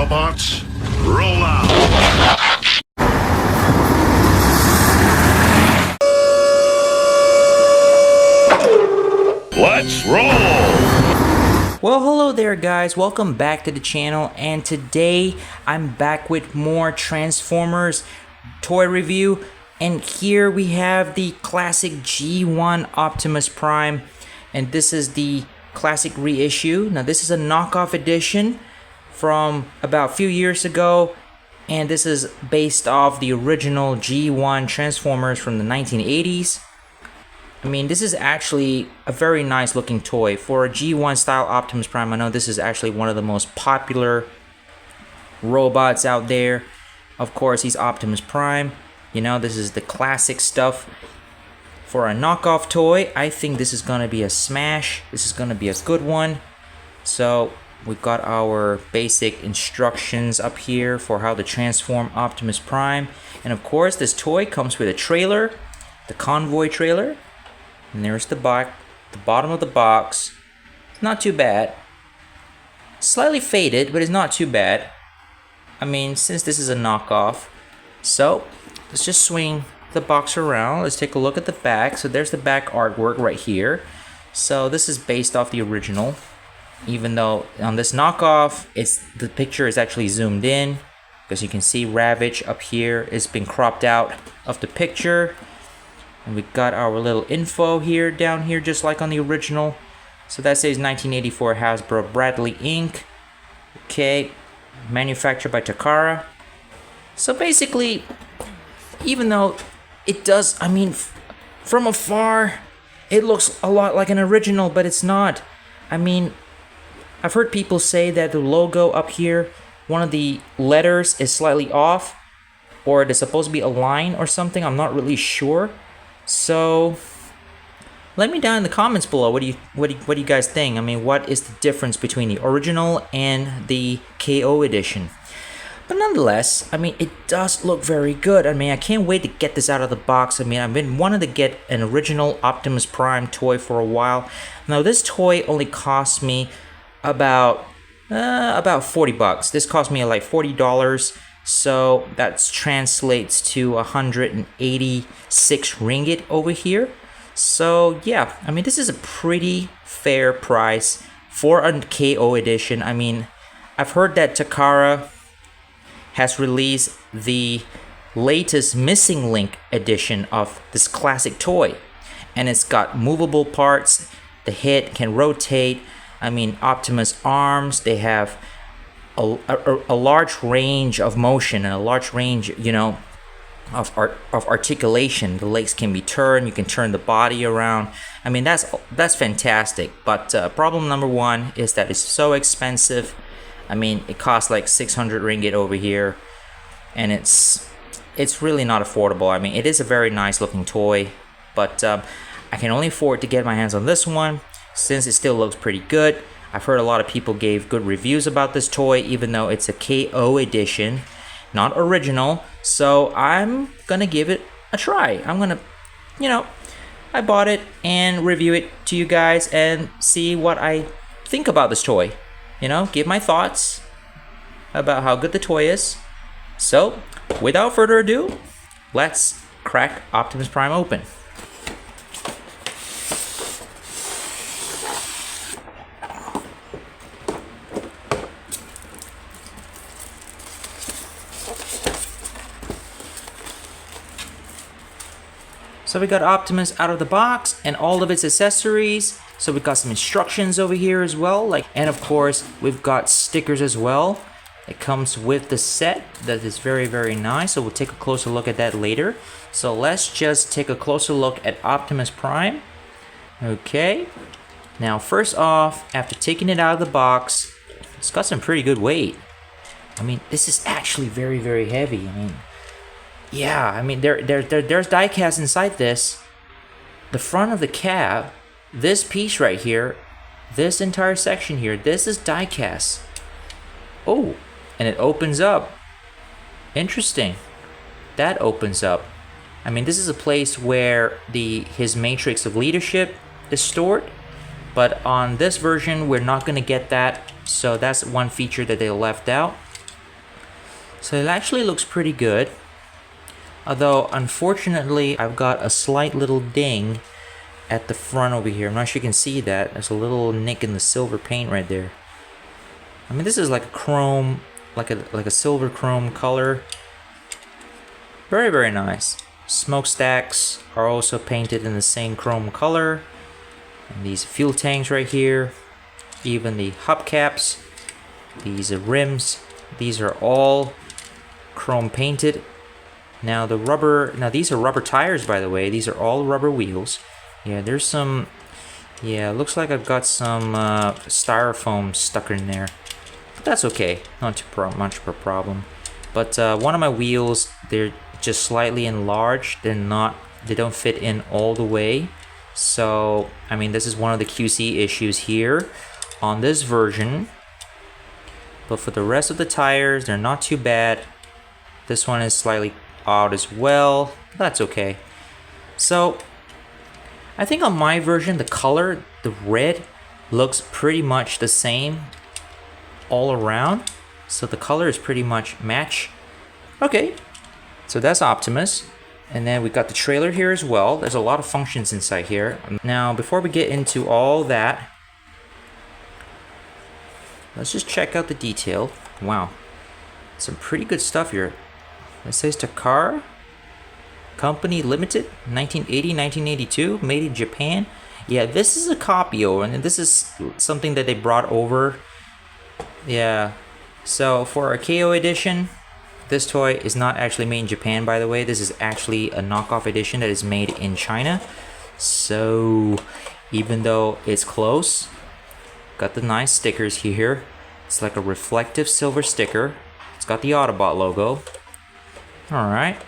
Autobots, roll out! Let's roll! Well, hello there guys, welcome back to the channel, and today I'm back with more Transformers toy review, and here we have the classic G1 Optimus Prime, and this is the classic reissue. Now this is a knockoff edition from about a few years ago, and this is based off the original G1 Transformers from the 1980s. I mean, this is actually a very nice looking toy for a G1 style Optimus Prime. I know this is actually one of the most popular robots out there. Of course, he's Optimus Prime. You know, this is the classic stuff. For a knockoff toy, I think this is going to be a smash. This is going to be a good one. So, we've got our basic instructions up here for how to transform Optimus Prime. And of course, this toy comes with a trailer, the convoy trailer. And there's the bottom of the box. It's not too bad. Slightly faded, but it's not too bad. I mean, since this is a knockoff. So, let's just swing the box around. Let's take a look at the back. So there's the back artwork right here. So this is based off the original. Even though on this knockoff, the picture is actually zoomed in. Because you can see Ravage up here. It's been cropped out of the picture. And we got our little info here, down here, just like on the original. So that says 1984 Hasbro Bradley Inc. Okay, manufactured by Takara. So basically, even though it does, I mean, from afar, it looks a lot like an original, but it's not. I mean, I've heard people say that the logo up here, one of the letters is slightly off, or it is supposed to be a line or something. I'm not really sure. So, let me down in the comments below. What do you guys think? I mean, what is the difference between the original and the KO edition? But nonetheless, I mean, it does look very good. I mean, I can't wait to get this out of the box. I mean, I've been wanting to get an original Optimus Prime toy for a while. Now, this toy only cost me about 40 bucks. This cost me like $40. So that translates to 186 ringgit over here. So yeah, I mean, this is a pretty fair price for a KO edition. I mean, I've heard that Takara has released the latest Missing Link edition of this classic toy. And it's got movable parts. The head can rotate. I mean, Optimus arms, they have a large range of motion and a large range, you know, of articulation. The legs can be turned. You can turn the body around. I mean, that's fantastic. But problem number one is that it's so expensive. I mean, it costs like 600 ringgit over here, and it's really not affordable. I mean, it is a very nice looking toy, but I can only afford to get my hands on this one since it still looks pretty good. I've heard a lot of people gave good reviews about this toy, even though it's a KO edition, not original. So I'm gonna give it a try. I'm gonna, you know, I bought it and review it to you guys and see what I think about this toy. You know, give my thoughts about how good the toy is. So, without further ado, let's crack Optimus Prime open. So we got Optimus out of the box and all of its accessories. So we got some instructions over here as well, and of course we've got stickers as well. It comes with the set. That is very, very nice. So we'll take a closer look at that later. So let's just take a closer look at Optimus Prime. Okay. Now first off, after taking it out of the box, it's got some pretty good weight. I mean, this is actually very, very heavy. I mean, yeah, I mean, there's die-cast inside this. The front of the cab, this piece right here, this entire section here, this is die-cast. Oh, and it opens up. Interesting. That opens up. I mean, this is a place where his matrix of leadership is stored. But on this version, we're not going to get that. So that's one feature that they left out. So it actually looks pretty good. Although, unfortunately, I've got a slight little ding at the front over here. I'm not sure you can see that. There's a little nick in the silver paint right there. I mean, this is like a chrome, like a silver chrome color. Very, very nice. Smokestacks are also painted in the same chrome color. And these fuel tanks right here. Even the hubcaps. These rims. These are all chrome painted. Now these are rubber tires, by the way. These are all rubber wheels. Yeah, there's some, yeah, looks like I've got some styrofoam stuck in there. But that's okay, not too much of a problem. But one of my wheels, they're just slightly enlarged. They don't fit in all the way. So, I mean, this is one of the QC issues here on this version. But for the rest of the tires, they're not too bad. This one is slightly out as well. That's okay. So I think on my version, the color, the red, looks pretty much the same all around. So the color is pretty much match. Okay, so that's Optimus. And then we got the trailer here as well. There's a lot of functions inside here. Now, before we get into all that, let's just check out the detail. Wow, some pretty good stuff here. It says Takara Company Limited, 1980-1982, made in Japan. Yeah, this is a copy, and this is something that they brought over. Yeah, so for a KO edition, this toy is not actually made in Japan, by the way. This is actually a knockoff edition that is made in China. So even though it's close, got the nice stickers here. It's like a reflective silver sticker. It's got the Autobot logo. Alright.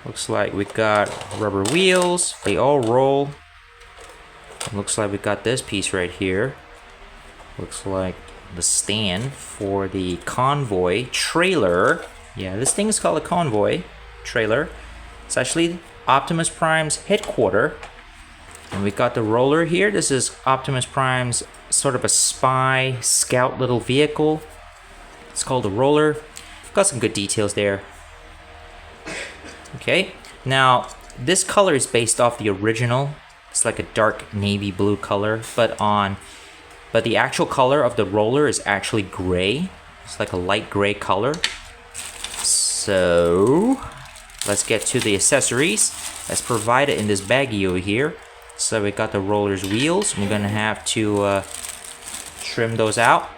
Looks like we got rubber wheels. They all roll. It looks like we got this piece right here. Looks like the stand for the convoy trailer. Yeah, this thing is called a convoy trailer. It's actually Optimus Prime's headquarters. And we got the roller here. This is Optimus Prime's sort of a spy scout little vehicle. It's called a roller. Got some good details there. Okay, now this color is based off the original. It's like a dark navy blue color, but the actual color of the roller is actually gray. It's like a light gray color. So let's get to the accessories that's provided in this baggie over here. So we got the roller's wheels. We're gonna have to trim those out.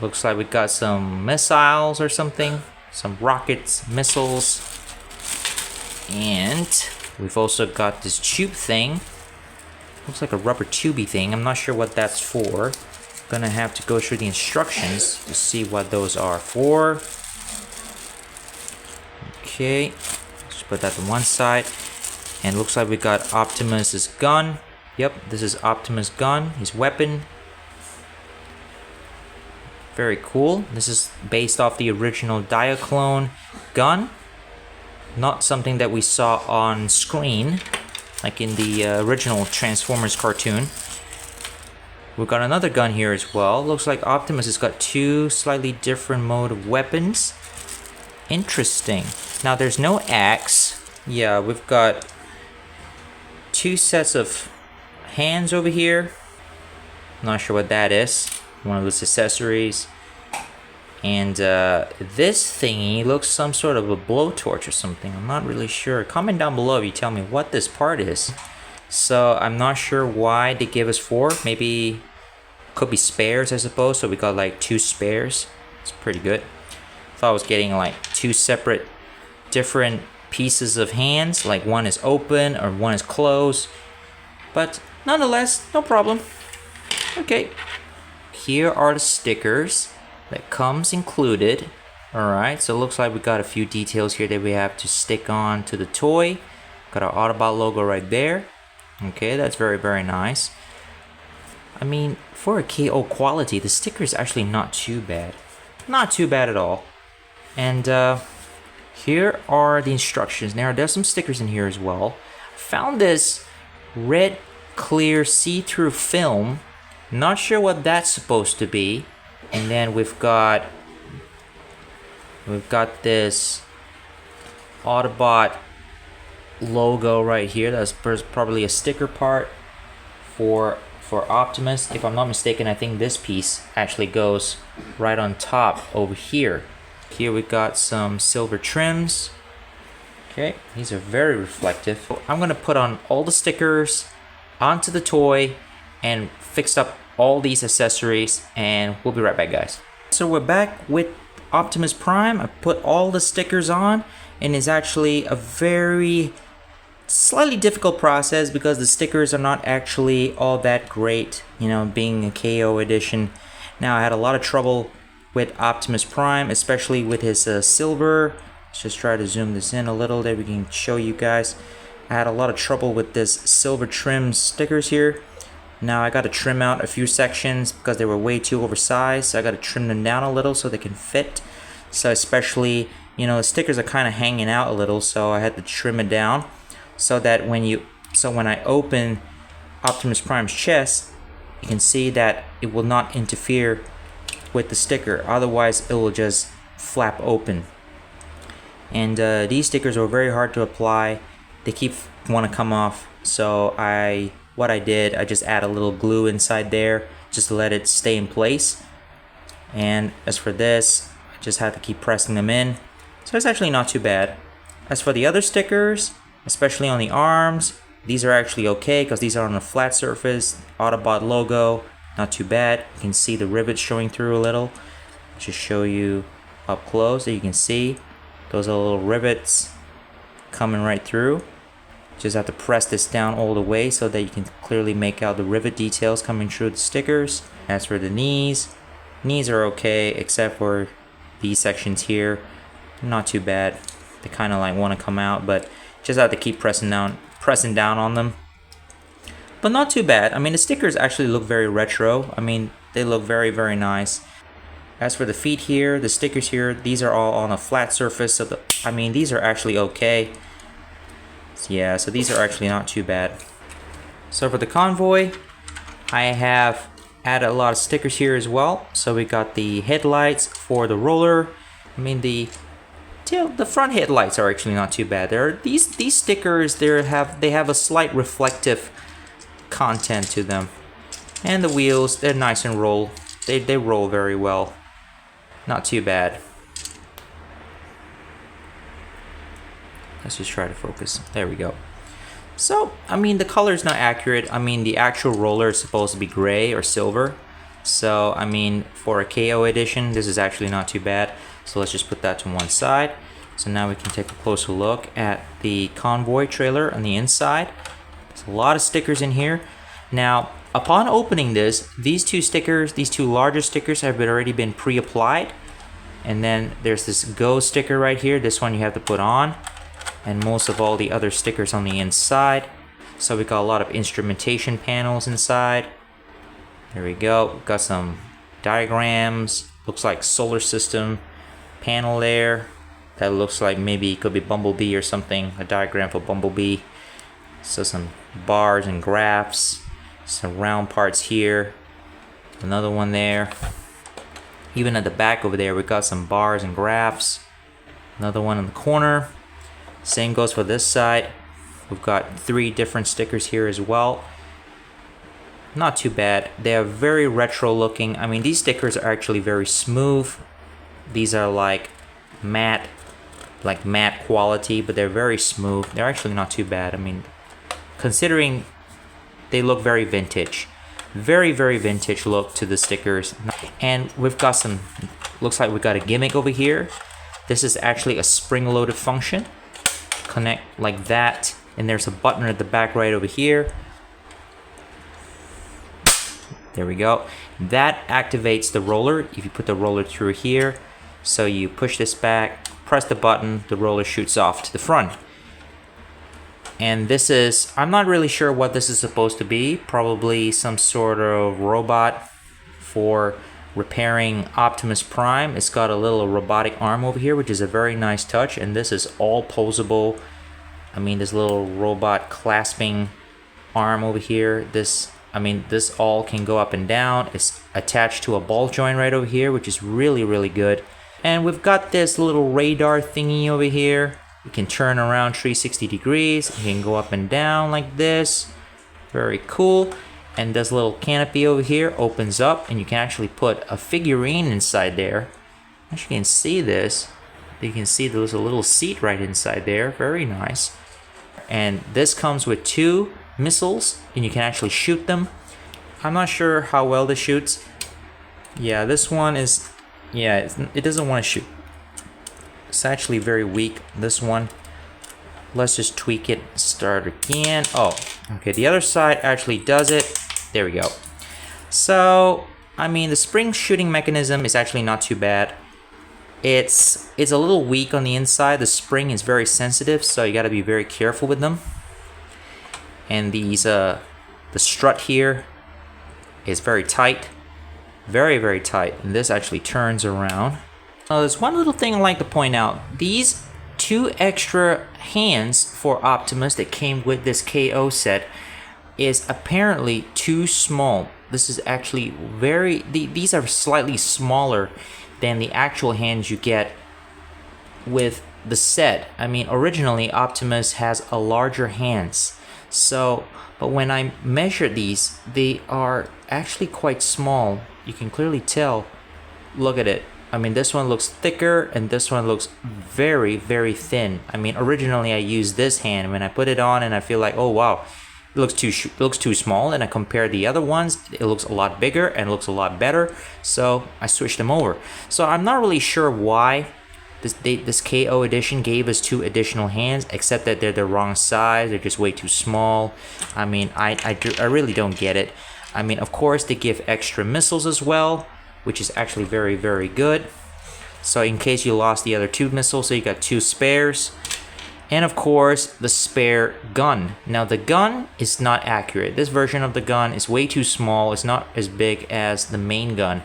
Looks like we got some missiles or something. Some rockets, missiles. And we've also got this tube thing. Looks like a rubber tubey thing. I'm not sure what that's for. Gonna have to go through the instructions to see what those are for. Okay, let's put that to one side. And looks like we got Optimus's gun. Yep, this is Optimus' gun, his weapon. Very cool. This is based off the original Diaclone gun. Not something that we saw on screen, like in the original Transformers cartoon. We've got another gun here as well. Looks like Optimus has got two slightly different mode of weapons. Interesting. Now there's no axe. Yeah, we've got two sets of hands over here. Not sure what that is. One of those accessories. And this thingy looks some sort of a blowtorch or something. I'm not really sure. Comment down below if you tell me what this part is. So I'm not sure why they gave us four. Maybe could be spares, I suppose. So we got like two spares. It's pretty good. Thought I was getting like two separate different pieces of hands. Like one is open or one is closed. But nonetheless, no problem. Okay. Here are the stickers that comes included. Alright, so it looks like we got a few details here that we have to stick on to the toy. Got our Autobot logo right there. Okay, that's very, very nice. I mean, for a KO quality, the sticker is actually not too bad. Not too bad at all. And here are the instructions. Now, there's some stickers in here as well. Found this red, clear, see-through film. Not sure what that's supposed to be. And then we've got We've got this Autobot logo right here. That's probably a sticker part for Optimus. If I'm not mistaken, I think this piece actually goes right on top over here. Here we got some silver trims. Okay, these are very reflective. I'm gonna put on all the stickers onto the toy and fix up all these accessories, and we'll be right back, guys. So we're back with Optimus Prime. I put all the stickers on, and it's actually a very slightly difficult process because the stickers are not actually all that great, you know, being a KO edition. Now, I had a lot of trouble with Optimus Prime, especially with his silver. Let's just try to zoom this in a little there, we can show you guys. I had a lot of trouble with this silver trim stickers here. Now I got to trim out a few sections because they were way too oversized. So I got to trim them down a little so they can fit. So especially, you know, the stickers are kind of hanging out a little, so I had to trim it down so that when I open Optimus Prime's chest, you can see that it will not interfere with the sticker. Otherwise, it will just flap open. And these stickers are very hard to apply. They want to come off. So what I did, I just add a little glue inside there just to let it stay in place. And as for this, I just have to keep pressing them in. So it's actually not too bad. As for the other stickers, especially on the arms, these are actually okay because these are on a flat surface. Autobot logo, not too bad. You can see the rivets showing through a little. Just show you up close so you can see. Those are little rivets coming right through. Just have to press this down all the way so that you can clearly make out the rivet details coming through the stickers. As for the knees are okay except for these sections here. Not too bad. They kind of like want to come out, but just have to keep pressing down on them. But not too bad. I mean, the stickers actually look very retro. I mean, they look very, very nice. As for the feet here, the stickers here, these are all on a flat surface. So these are actually okay. Yeah, so these are actually not too bad. So for the convoy, I have added a lot of stickers here as well. So we got the headlights for the roller. I mean, the front headlights are actually not too bad. These stickers, they have a slight reflective content to them. And the wheels, they're nice and roll. They roll very well. Not too bad. Let's just try to focus. There we go. So, I mean, the color is not accurate. I mean, the actual roller is supposed to be gray or silver. So, I mean, for a KO edition, this is actually not too bad. So let's just put that to one side. So now we can take a closer look at the convoy trailer on the inside. There's a lot of stickers in here. Now, upon opening this, these two larger stickers have already been pre-applied. And then there's this Go sticker right here. This one you have to put on. And most of all the other stickers on the inside. So we got a lot of instrumentation panels inside. There we go. We've got some diagrams. Looks like solar system panel there. That looks like maybe it could be Bumblebee or something. A diagram for Bumblebee. So some bars and graphs. Some round parts here. Another one there. Even at the back over there, we got some bars and graphs. Another one in the corner. Same goes for this side. We've got 3 different stickers here as well. Not too bad. They are very retro looking. I mean, these stickers are actually very smooth. These are like matte quality, but they're very smooth. They're actually not too bad. I mean, considering they look very vintage. Very, very vintage look to the stickers. And we've got some, looks like we've got a gimmick over here. This is actually a spring-loaded function. Connect like that, and there's a button at the back right over here. There we go. That activates the roller if you put the roller through here. So you push this back, press the button, the roller shoots off to the front. And this is, I'm not really sure what this is supposed to be. Probably some sort of robot for repairing Optimus Prime. It's got a little robotic arm over here, which is a very nice touch. And this is all posable. I mean, this little robot clasping arm over here. This all can go up and down. It's attached to a ball joint right over here, which is really, really good. And we've got this little radar thingy over here. You can turn around 360 degrees. You can go up and down like this. Very cool. And this little canopy over here opens up and you can actually put a figurine inside there. As you can see this, you can see there's a little seat right inside there. Very nice. And this comes with 2 missiles and you can actually shoot them. I'm not sure how well this shoots. Yeah, this one is, yeah, it doesn't want to shoot. It's actually very weak, this one. Let's just tweak it, start again. Oh, okay, the other side actually does it. There we go. So, I mean, the spring shooting mechanism is actually not too bad. It's a little weak on the inside. The spring is very sensitive, so you got to be very careful with them. And these, the strut here is very tight. Very, very tight. And this actually turns around. There's one little thing I'd like to point out. These 2 extra hands for Optimus that came with this KO set is apparently too small. This is actually these are slightly smaller than the actual hands you get with the set. I mean, originally Optimus has a larger hands. So, but when I measured these, they are actually quite small. You can clearly tell. Look at it. I mean, this one looks thicker and this one looks very, very thin. I mean, originally I used this hand. When I put it on and I feel like, oh wow, it looks too small. And I compare the other ones, it looks a lot bigger and looks a lot better. So I switched them over. So I'm not really sure why this KO edition gave us 2 additional hands, except that they're the wrong size. They're just way too small. I mean, I really don't get it. I mean, of course, they give extra missiles as well, which is actually very, very good. So in case you lost the other 2 missiles, so you got 2 spares. And of course, the spare gun. Now the gun is not accurate. This version of the gun is way too small. It's not as big as the main gun,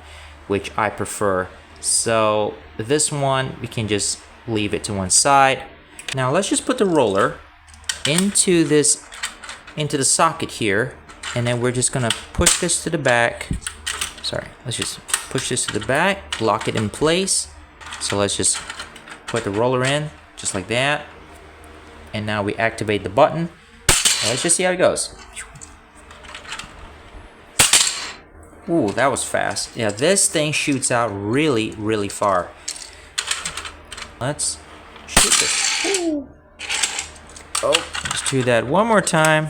which I prefer. So this one, we can just leave it to one side. Now let's just put the roller into the socket here. And then we're just gonna push this to the back. Sorry, let's just push this to the back, lock it in place. So let's just put the roller in, just like that. And now we activate the button. Let's just see how it goes. Ooh, that was fast. Yeah, this thing shoots out really, really far. Let's shoot this. Ooh. Oh, let's do that one more time.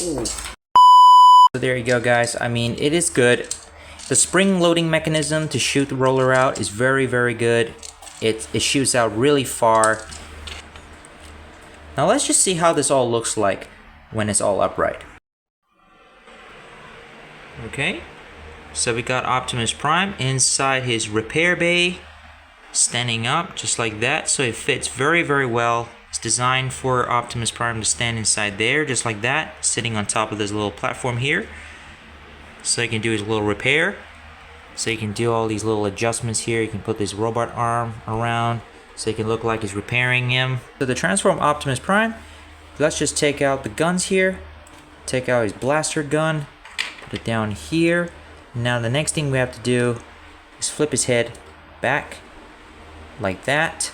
Ooh. So there you go, guys. I mean, it is good. The spring loading mechanism to shoot the roller out is very, very good. It shoots out really far. Now let's just see how this all looks like when it's all upright. Okay, so we got Optimus Prime inside his repair bay, standing up just like that. So it fits very, very well. It's designed for Optimus Prime to stand inside there, just like that, sitting on top of this little platform here. So he can do his little repair. So you can do all these little adjustments here. You can put this robot arm around so it can look like he's repairing him. So to transform Optimus Prime, let's just take out the guns here. Take out his blaster gun. Put it down here. Now the next thing we have to do is flip his head back like that.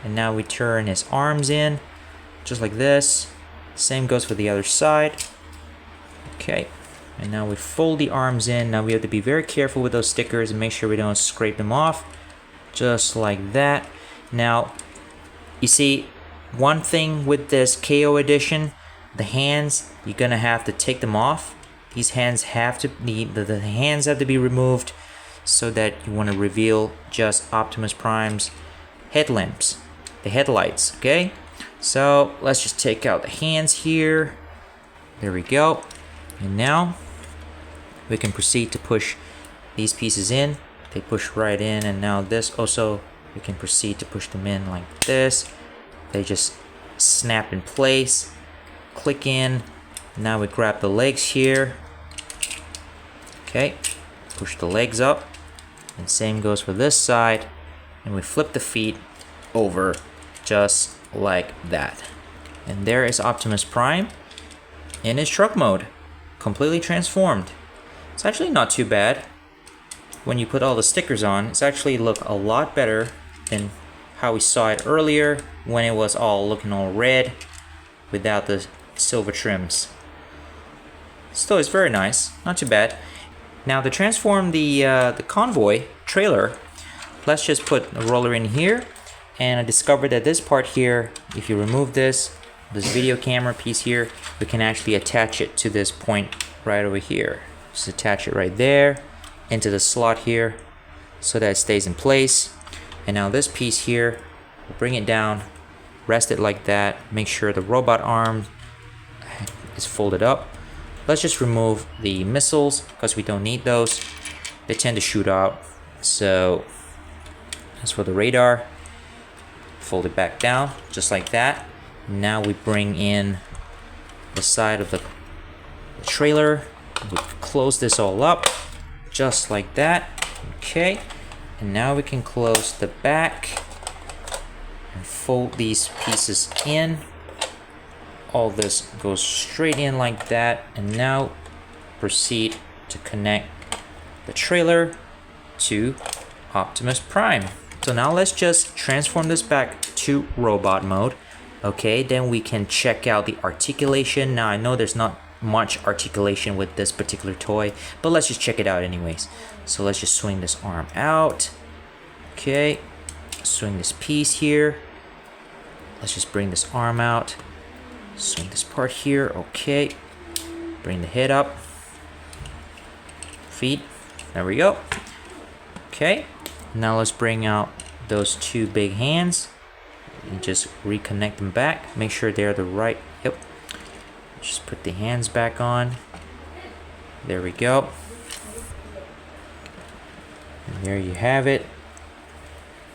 And now we turn his arms in just like this. Same goes for the other side. Okay. And now we fold the arms in. Now we have to be very careful with those stickers and make sure we don't scrape them off. Just like that. Now, you see, one thing with this KO edition, the hands, you're gonna have to take them off. These hands have to be, the hands have to be removed so that you want to reveal just Optimus Prime's headlamps, the headlights, okay? So let's just take out the hands here. There we go. And now we can proceed to push these pieces in. They push right in, and now this also, we can proceed to push them in like this. They just snap in place, click in. Now we grab the legs here. Okay, push the legs up, and same goes for this side, and we flip the feet over just like that. And there is Optimus Prime in his truck mode, completely transformed. It's actually not too bad. When you put all the stickers on, it's actually look a lot better than how we saw it earlier when it was all looking all red without the silver trims. Still, it's very nice, not too bad. Now to transform the convoy trailer, let's just put a roller in here, and I discovered that this part here, if you remove this video camera piece here, we can actually attach it to this point right over here. Just attach it right there into the slot here so that it stays in place. And now this piece here, we'll bring it down, rest it like that, make sure the robot arm is folded up. Let's just remove the missiles because we don't need those. They tend to shoot out. So as for the radar, fold it back down just like that. Now we bring in the side of the trailer. We close this all up just like that. Okay, and now we can close the back and fold these pieces in. All this goes straight in like that, and now proceed to connect the trailer to Optimus Prime. So now let's just transform this back to robot mode. Okay, then we can check out the articulation. Now I know there's not much articulation with this particular toy, but let's just check it out anyways. So let's just swing this arm out. Okay, swing this piece here. Let's just bring this arm out. Swing this part here. Okay, bring the head up. Feet. There we go. Okay, now let's bring out those two big hands and just reconnect them back. Make sure they're the right. Yep. Just put the hands back on. There we go. And there you have it.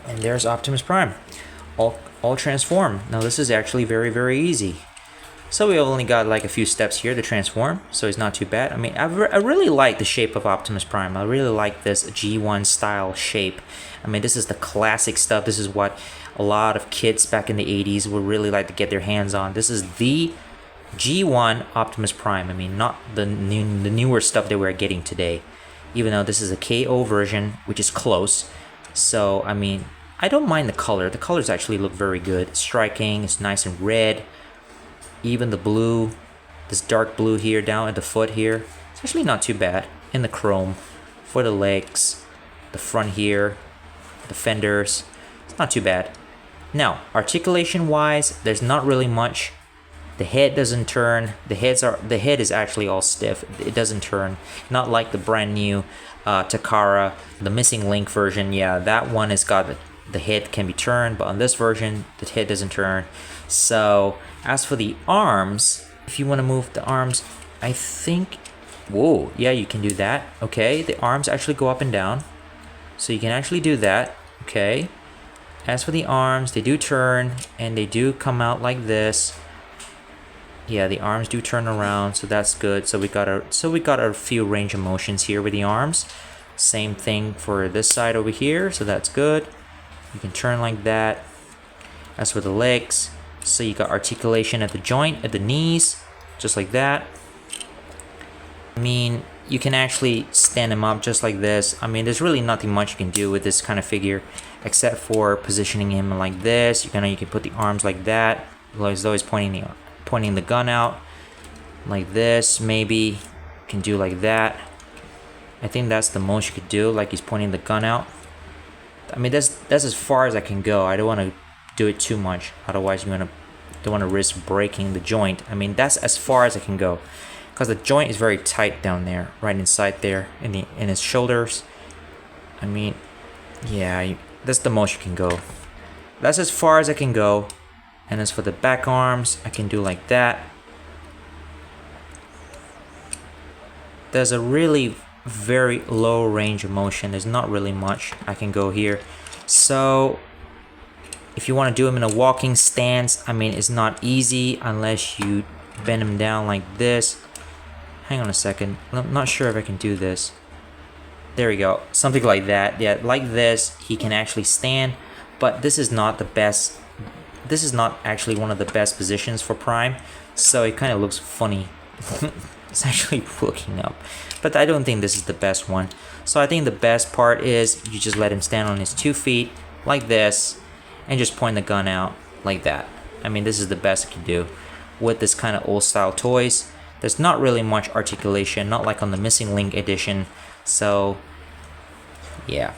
And there's Optimus Prime. All transformed. Now this is actually very, very easy. So we only got like a few steps here to transform, so it's not too bad. I mean, I really like the shape of Optimus Prime. I really like this G1 style shape. I mean, this is the classic stuff. This is what a lot of kids back in the 80s would really like to get their hands on. This is the G1 Optimus Prime. I mean, not the newer stuff that we're getting today. Even though this is a KO version, which is close. So, I mean, I don't mind the color. The colors actually look very good. It's striking. It's nice and red. Even the blue, this dark blue here down at the foot here, it's actually not too bad. In the chrome for the legs, the front here, the fenders, it's not too bad. Now, articulation wise, there's not really much. The head doesn't turn. The head is actually all stiff. It doesn't turn. Not like the brand new Takara, the missing link version. Yeah, that one has got the head can be turned, but on this version, the head doesn't turn. So as for the arms, if you want to move the arms, I think, whoa, yeah, you can do that. Okay, the arms actually go up and down, so you can actually do that. Okay, as for the arms, they do turn and they do come out like this. Yeah, the arms do turn around, so that's good. So we got a few range of motions here with the arms. Same thing for this side over here, so that's good. You can turn like that. As for the legs, so you got articulation at the joint, at the knees, just like that. I mean, you can actually stand him up just like this. I mean, there's really nothing much you can do with this kind of figure, except for positioning him like this. You can put the arms like that, as though he's pointing the gun out, like this. Maybe you can do like that. I think that's the most you could do, like he's pointing the gun out. I mean, that's as far as I can go. I don't want to do it too much, otherwise don't want to risk breaking the joint. I mean, that's as far as I can go, because the joint is very tight down there, right inside there in his shoulders. I mean, yeah, that's the most you can go. That's as far as I can go. And as for the back arms, I can do like that. There's a really very low range of motion. There's not really much I can go here. So if you want to do him in a walking stance, I mean, it's not easy unless you bend him down like this. Hang on a second. I'm not sure if I can do this. There we go. Something like that. Yeah, like this, he can actually stand. But this is not the best. This is not actually one of the best positions for Prime. So it kind of looks funny. It's actually looking up. But I don't think this is the best one. So I think the best part is you just let him stand on his 2 feet like this and just point the gun out like that. I mean, this is the best I can do with this kind of old style toys. There's not really much articulation, not like on the Missing Link edition. So yeah,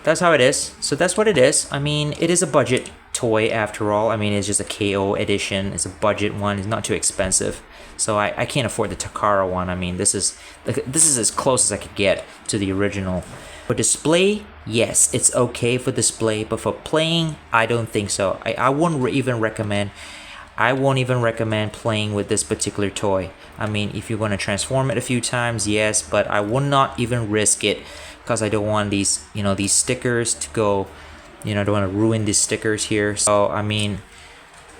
that's how it is. So that's what it is. I mean, it is a budget toy after all. I mean, it's just a KO edition. It's a budget one. It's not too expensive. So I can't afford the Takara one. I mean, this is as close as I could get to the original. For display, yes, it's okay for display, but for playing, I don't think so. I won't even recommend playing with this particular toy. I mean, if you're going to transform it a few times, yes, but I will not even risk it because I don't want these, you know, these stickers to go, you know, I don't want to ruin these stickers here. So I mean,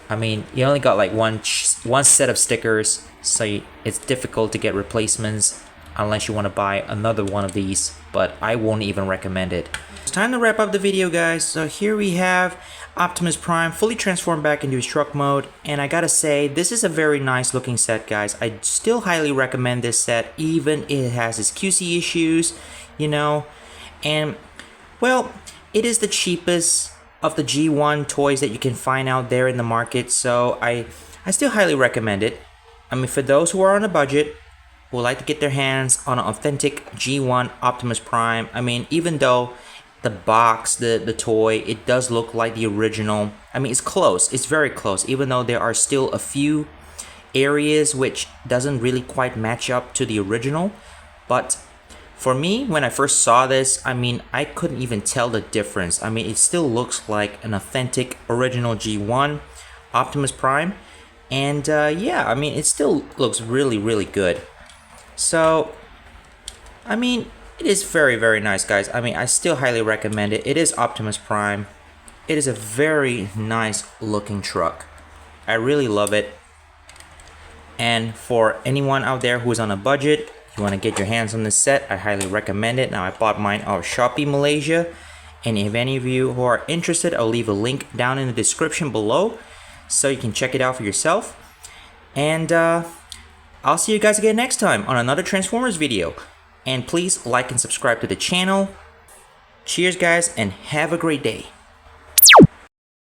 you only got like one set of stickers, so it's difficult to get replacements unless you want to buy another one of these, but I won't even recommend it. It's time to wrap up the video, guys. So here we have Optimus Prime fully transformed back into his truck mode, and I gotta say, this is a very nice looking set, guys. I still highly recommend this set, even if it has its QC issues, you know, and well, it is the cheapest of the G1 toys that you can find out there in the market, so I still highly recommend it. I mean, for those who are on a budget, who would like to get their hands on an authentic G1 Optimus Prime, I mean, even though the box, the toy, it does look like the original. I mean, it's close. It's very close, even though there are still a few areas which doesn't really quite match up to the original. But for me, when I first saw this, I mean, I couldn't even tell the difference. I mean, it still looks like an authentic original G1 Optimus Prime. And yeah, I mean, it still looks really, really good. So, I mean, it is very, very nice, guys. I mean, I still highly recommend it. It is Optimus Prime. It is a very nice looking truck. I really love it. And for anyone out there who is on a budget, you want to get your hands on this set, I highly recommend it. Now, I bought mine out of Shopee Malaysia. And if any of you who are interested, I'll leave a link down in the description below so you can check it out for yourself. And I'll see you guys again next time on another Transformers video. And please like and subscribe to the channel. Cheers, guys, and have a great day.